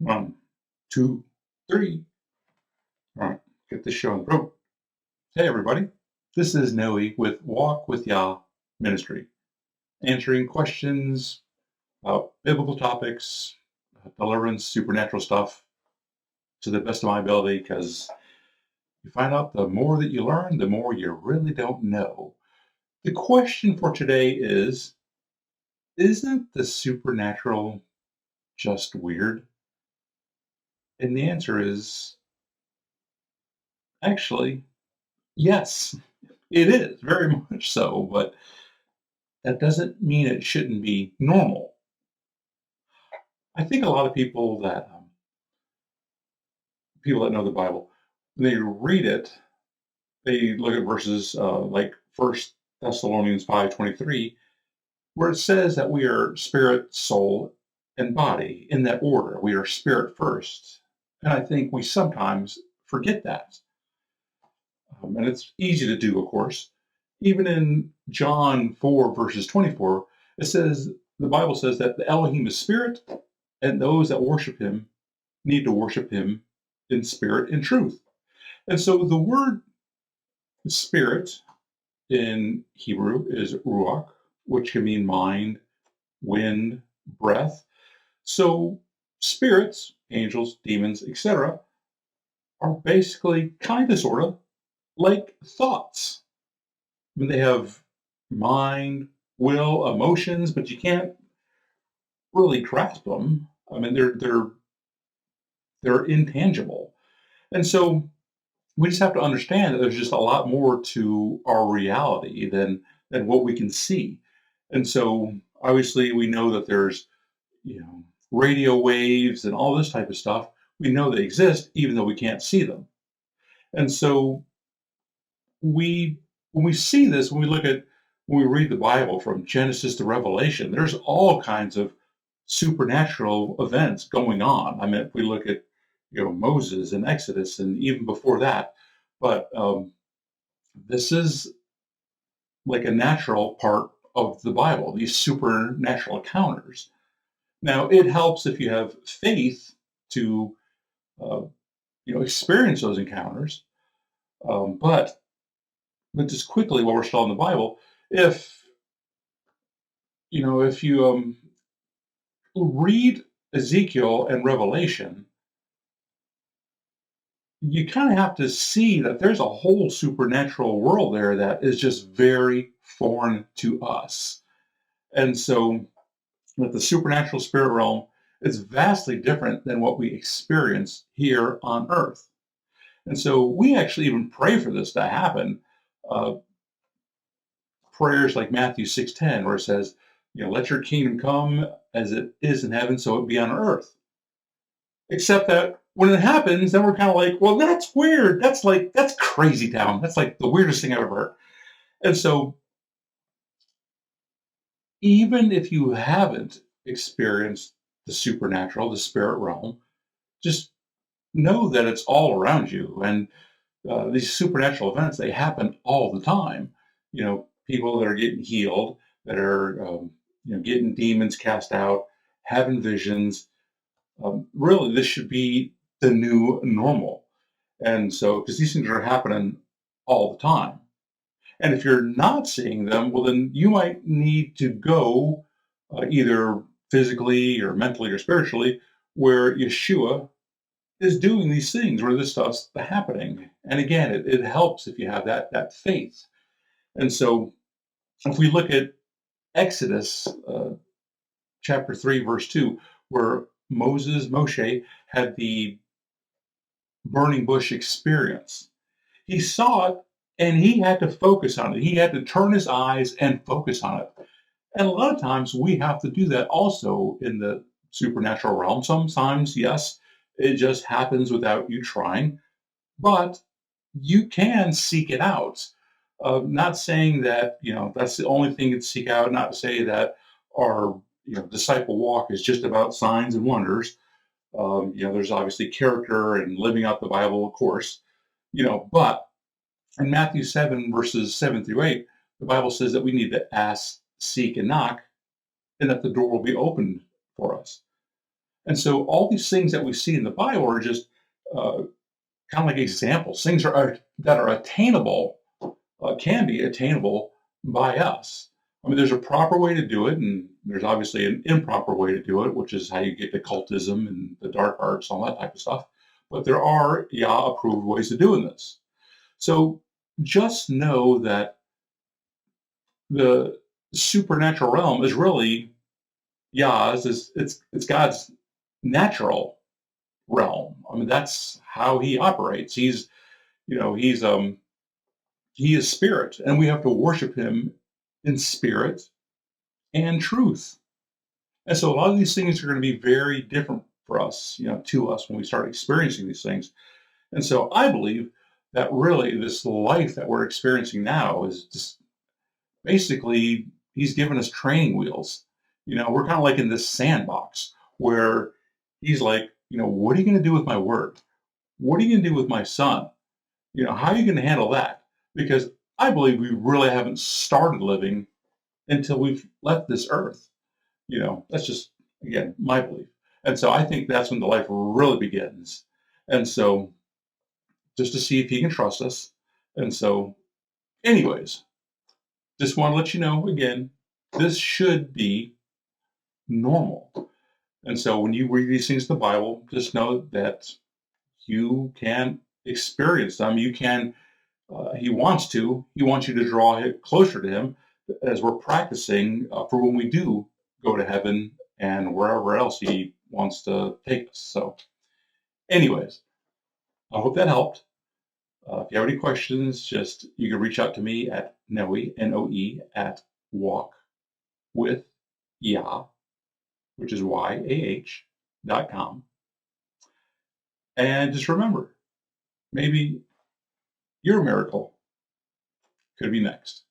One, two, three. All right, get this show on the road. Hey, everybody. This is Noe with Walk with Yah Ministry, answering questions about biblical topics, deliverance, supernatural stuff to the best of my ability, because you find out the more that you learn, the more you really don't know. The question for today is, isn't the supernatural just weird? And the answer is actually yes. It is, very much so, but that doesn't mean it shouldn't be normal. I think a lot of people that know the Bible, when they read it, they look at verses like First Thessalonians 5:23, where it says that we are spirit, soul, and body in that order. We are spirit first, and I think we sometimes forget that. And it's easy to do, of course. Even in John 4, verses 24, the Bible says that the Elohim is spirit, and those that worship him need to worship him in spirit and truth. And so the word spirit in Hebrew is ruach, which can mean mind, wind, breath. So spirits, angels, demons, etc., are basically kind of sort of like thoughts. I mean, they have mind, will, emotions, but you can't really grasp them. I mean, they're intangible, and so we just have to understand that there's just a lot more to our reality than what we can see. And so, obviously, we know that there's radio waves and all this type of stuff. We know they exist, even though we can't see them. And so, we when we see this, when we read the Bible from Genesis to Revelation, there's all kinds of supernatural events going on. I mean, if we look at Moses and Exodus, and even before that, but this is like a natural part of the Bible. These supernatural encounters. Now, it helps if you have faith to uh, experience those encounters, but just quickly, while we're still in the Bible, if if you read Ezekiel and Revelation, you kind of have to see that there's a whole supernatural world there that is just very foreign to us. And so, with the supernatural spirit realm, it's vastly different than what we experience here on earth. And so, we actually even pray for this to happen. Uh, Prayers like Matthew 6:10, where it says, let your kingdom come as it is in heaven, so it be on earth. Except that when it happens, then we're kind of like, well, that's weird. That's crazy town. That's like the weirdest thing I've ever heard. And so, even if you haven't experienced the supernatural, the spirit realm, just know that it's all around you. And these supernatural events, they happen all the time. People that are getting healed, that are getting demons cast out, having visions. Really, this should be the new normal. And so, because these things are happening all the time. And if you're not seeing them, well, then you might need to go either physically or mentally or spiritually where Yeshua is doing these things, where this stuff's happening. And again, it helps if you have that faith. And so, if we look at Exodus chapter 3, verse 2, where Moshe, had the burning bush experience. He saw it and he had to focus on it. He had to turn his eyes and focus on it. And a lot of times we have to do that also in the supernatural realm. Sometimes, yes, it just happens without you trying, but you can seek it out. Not saying that that's the only thing to seek out. Not to say that our disciple walk is just about signs and wonders. There's obviously character and living out the Bible, of course. But in Matthew 7, verses 7 through 8, the Bible says that we need to ask, seek, and knock, and that the door will be opened for us. And so all these things that we see in the Bible are just kind of like examples, things that are attainable, can be attainable by us. I mean, there's a proper way to do it, and there's obviously an improper way to do it, which is how you get to cultism and the dark arts, all that type of stuff. But there are, yeah, approved ways of doing this. So just know that the supernatural realm is really, yeah, it's God's natural realm. I mean, that's how He operates. He's He is spirit, and we have to worship Him in spirit and truth. And so a lot of these things are going to be very different for us, to us when we start experiencing these things. And so I believe that really this life that we're experiencing now is just basically He's given us training wheels. We're kind of like in this sandbox where He's like, what are you going to do with my word? What are you going to do with my son? How are you going to handle that? Because I believe we really haven't started living until we've left this earth. That's just, again, my belief. And so I think that's when the life really begins. And so just to see if He can trust us. And so, anyways, just want to let you know again, this should be normal. And so when you read these things in the Bible, just know that you can experience them. You can, He wants you to draw it closer to Him as we're practicing for when we do go to heaven and wherever else He wants to take us. So, anyways, I hope that helped. If you have any questions, you can reach out to me at Noe, Noe, at walkwithyah, which is YAH.com. And just remember, maybe your miracle could be next.